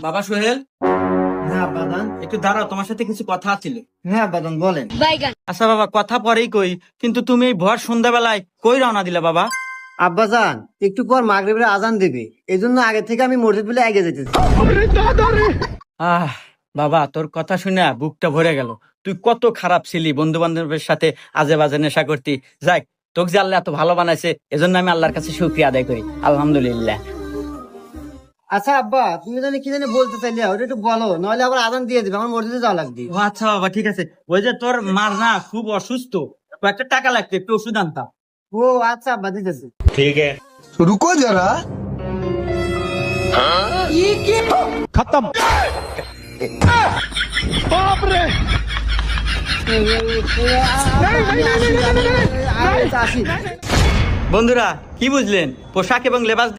বাবা সোহেল, হ্যাঁ বাদান। একটু দাঁড়াও, তোমার সাথে কিছু কথা ছিল। হ্যাঁ বাদান বলেন। আচ্ছা বাবা, কথা পরেই কই, কিন্তু তুমি এই ভোর সন্ধ্যাবেলায় কই রওনা দিলা বাবা? আব্বাজান একটু পর মাগরিবের আজান দিবে, এই জন্য আগে থেকে আমি মসজিদ বলে এগিয়ে যেতেছি। আহ বাবা, তোর কথা শুনে বুকটা ভরে গেল। তুই কত খারাপ ছিলি, বন্ধু বান্ধবের সাথে আজে বাজে নেশা করতি। যাক, তোকে যে আল্লাহ এত ভালো বানাইছে, এজন্য আমি আল্লাহর কাছে শুকরিয়া আদায় করি, আলহামদুলিল্লাহ। আচ্ছা আব্বা, তুমি জানি কি জানি বলতে চাইলে, ওটা একটু বলো, নইলে আবার আজান দিয়ে দিবে, আমার মসজিদে যাওয়া লাগবে। ও আচ্ছা বাবা, ঠিক আছে। ওই যে তোর মার না খুব অসুস্থ, কয়েকটা টাকা লাগতো, একটু ওষুধ আনতাম। ও আচ্ছা আব্বা, দিতেছি। ठीक है। रुको जरा। खत्म। আসি। বন্ধুরা, কি বুঝলেন? পোশাক এবং লেবাস